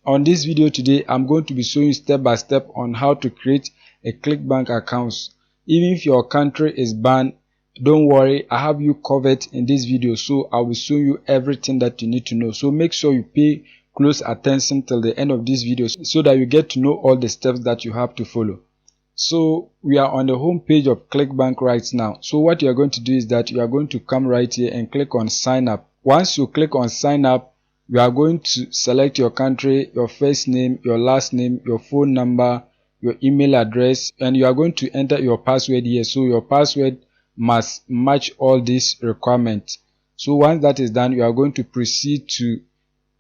On this video today, I'm going to be showing you step by step on how to create a Clickbank account. Even if your country is banned, don't worry, I have you covered in this video, so I will show you everything that you need to know. So make sure you pay close attention till the end of this video so that you get to know all the steps that you have to follow. So we are on the home page of Clickbank right now. So what you are going to do is that you are going to come right here and click on sign up. Once you click on sign up, you are going to select your country, your first name, your last name, your phone number, your email address, and you are going to enter your password here. So your password must match all these requirements. So once that is done, you are going to proceed to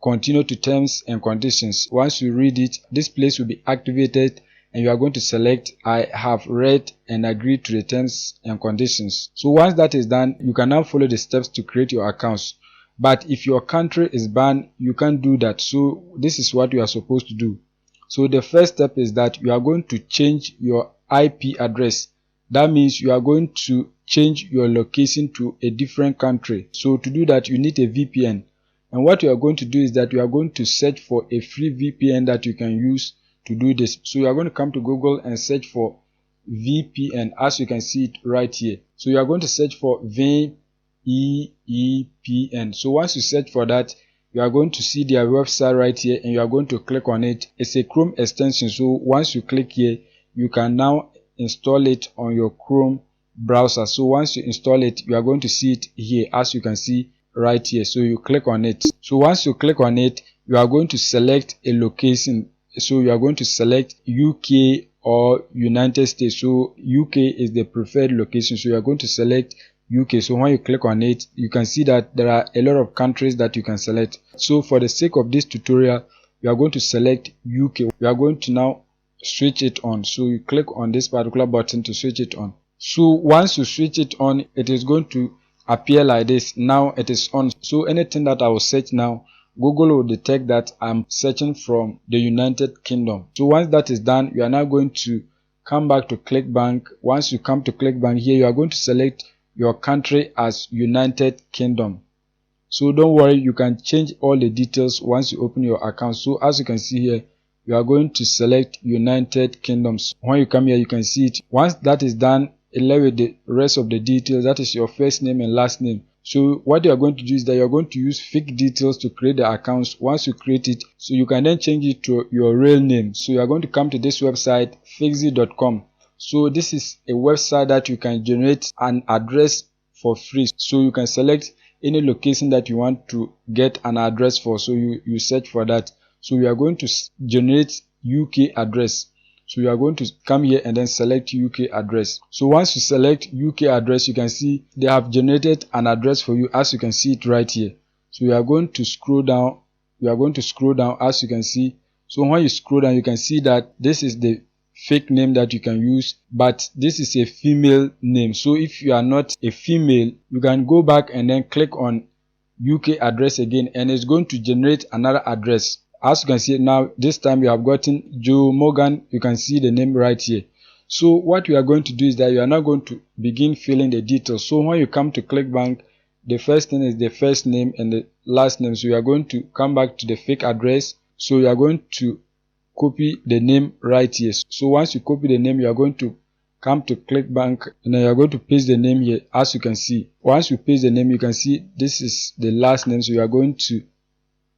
continue to terms and conditions. Once you read it, this place will be activated and you are going to select I have read and agreed to the terms and conditions. So once that is done, you can now follow the steps to create your accounts. But if your country is banned, you can't do that. So this is what you are supposed to do. So the first step is that you are going to change your IP address. That means you are going to change your location to a different country. So to do that, you need a VPN. And what you are going to do is that you are going to search for a free VPN that you can use to do this. So you are going to come to Google and search for VPN, as you can see it right here. So you are going to search for VPN. So once you search for that, you are going to see their website right here and you are going to click on it. It's a Chrome extension, so once you click here, you can now install it on your Chrome browser. So once you install it, you are going to see it here, as you can see right here. So you click on it. So once you click on it, you are going to select a location. So you are going to select UK or United States. So UK is the preferred location, so you are going to select UK. So when you click on it, you can see that there are a lot of countries that you can select. So for the sake of this tutorial, you are going to select UK. You are going to now switch it on. So you click on this particular button to switch it on. So once you switch it on, it is going to appear like this. Now it is on. So anything that I will search now, Google will detect that I'm searching from the United Kingdom. So once that is done, you are now going to come back to Clickbank. Once you come to Clickbank here, you are going to select your country as United Kingdom. So don't worry, you can change all the details once you open your account. So as you can see here, you are going to select United Kingdoms. When you come here, you can see it. Once that is done, allow with the rest of the details, that is your first name and last name. So what you are going to do is that you are going to use fake details to create the accounts. Once you create it, so you can then change it to your real name. So you are going to come to this website, fixit.com. So this is a website that you can generate an address for free. So you can select any location that you want to get an address for. So you search for that. So we are going to generate UK address. So you are going to come here and then select UK address. So once you select UK address, you can see they have generated an address for you, as you can see it right here. So you are going to scroll down. You are going to scroll down, as you can see. So when you scroll down, you can see that this is the fake name that you can use, but this is a female name. So if you are not a female, you can go back and then click on UK address again and it's going to generate another address. As you can see now, this time you have gotten Joe Morgan. You can see the name right here. So what you are going to do is that you are now going to begin filling the details. So when you come to Clickbank, the first thing is the first name and the last name. So you are going to come back to the fake address. So you are going to copy the name right here. So once you copy the name, you are going to come to Clickbank and then you are going to paste the name here, as you can see. Once you paste the name, you can see this is the last name. So you are going to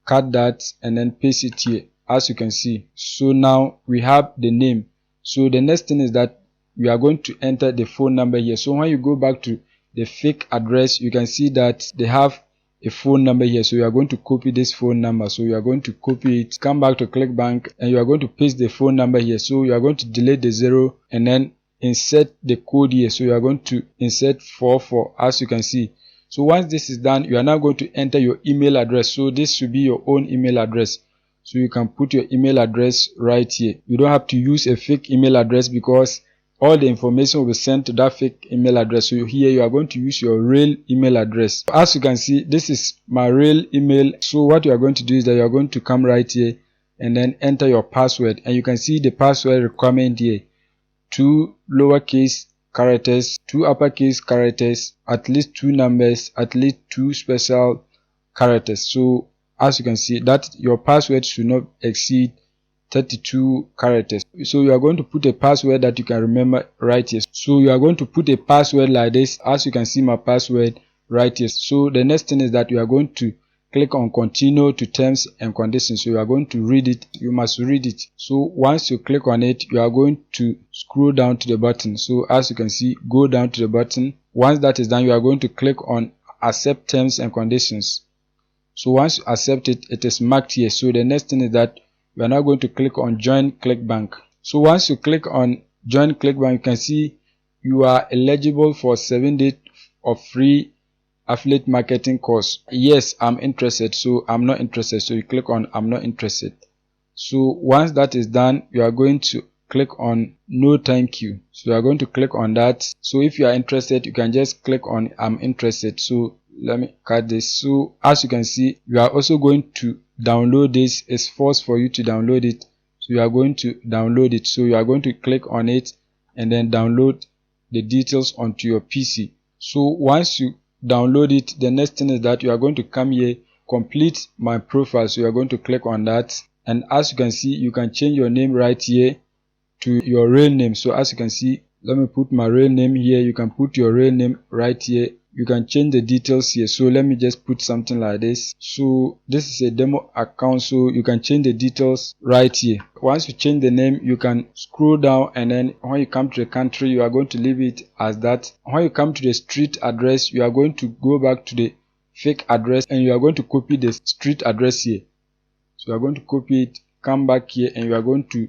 cut that and then paste it here, as you can see. So now we have the name. So the next thing is that we are going to enter the phone number here. So when you go back to the fake address, you can see that they have a phone number here. So you are going to copy this phone number. So you are going to copy it, come back to Clickbank and you are going to paste the phone number here. So you are going to delete the 0 and then insert the code here. So you are going to insert 44, as you can see. So once this is done, you are now going to enter your email address. So this should be your own email address. So you can put your email address right here. You don't have to use a fake email address because all the information will be sent to that fake email address. So here you are going to use your real email address. As you can see, this is my real email. So what you are going to do is that you are going to come right here and then enter your password. And you can see the password requirement here. 2 lowercase characters, 2 uppercase characters, at least 2 numbers, at least 2 special characters. So as you can see that your password should not exceed 32 characters. So you are going to put a password that you can remember right here. So you are going to put a password like this, as you can see my password right here. So the next thing is that you are going to click on continue to terms and conditions. So you are going to read it. You must read it. So once you click on it, you are going to scroll down to the button. So as you can see, go down to the button. Once that is done, you are going to click on accept terms and conditions. So once you accept it, it is marked here. So the next thing is that we are now going to click on join Clickbank. So once you click on join Clickbank, you can see you are eligible for 7 days of free affiliate marketing course. Yes, I'm interested. So I'm not interested. So you click on I'm not interested. So once that is done, you are going to click on no thank you. So you are going to click on that. So if you are interested, you can just click on I'm interested. So let me cut this. So as you can see, you are also going to download this. It's forced for you to download it. So you are going to download it. So you are going to click on it and then download the details onto your PC. So once you download it, the next thing is that you are going to come here, complete my profile. So you are going to click on that, and as you can see, you can change your name right here to your real name. So as you can see, let me put my real name here. You can put your real name right here. You can change the details here. So let me just put something like this. So this is a demo account, so you can change the details right here. Once you change the name, you can scroll down, and then when you come to the country, you are going to leave it as that. When you come to the street address, you are going to go back to the fake address and you are going to copy the street address here. So you are going to copy it, come back here, and you are going to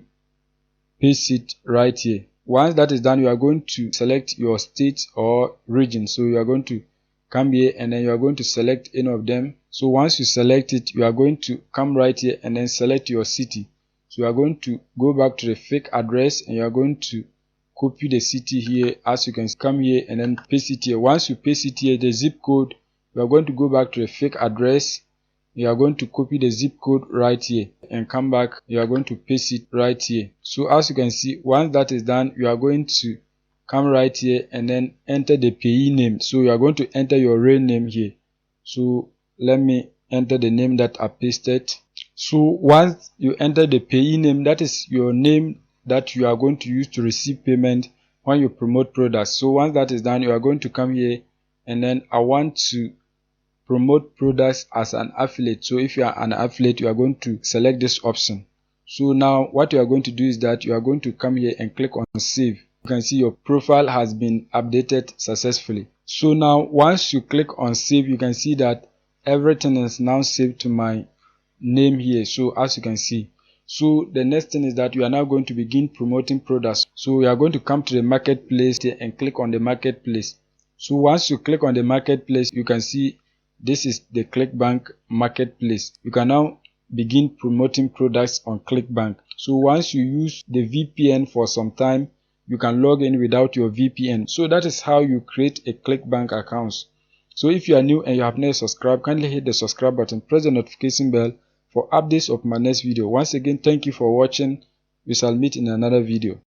paste it right here. Once that is done, you are going to select your state or region. So you are going to come here and then you are going to select any of them. So once you select it, you are going to come right here and then select your city. So you are going to go back to the fake address and you are going to copy the city here. As you can come here and then paste it here. Once you paste it here, the zip code, you are going to go back to the fake address. You are going to copy the zip code right here and come back. You are going to paste it right here. So as you can see, once that is done, you are going to come right here and then enter the payee name. So you are going to enter your real name here. So let me enter the name that I pasted. So once you enter the payee name, that is your name that you are going to use to receive payment when you promote products. So once that is done, you are going to come here and then I want to promote products as an affiliate. So if you are an affiliate, you are going to select this option. So now what you are going to do is that you are going to come here and click on save. You can see your profile has been updated successfully. So now once you click on save, you can see that everything is now saved to my name here. So as you can see, so the next thing is that you are now going to begin promoting products. So you are going to come to the marketplace here and click on the marketplace. So once you click on the marketplace, you can see this is the Clickbank marketplace. You can now begin promoting products on Clickbank. So once you use the VPN for some time, you can log in without your VPN. So that is how you create a Clickbank account. So if you are new and you have not subscribed, kindly hit the subscribe button, press the notification bell for updates of my next video. Once again, thank you for watching. We shall meet in another video.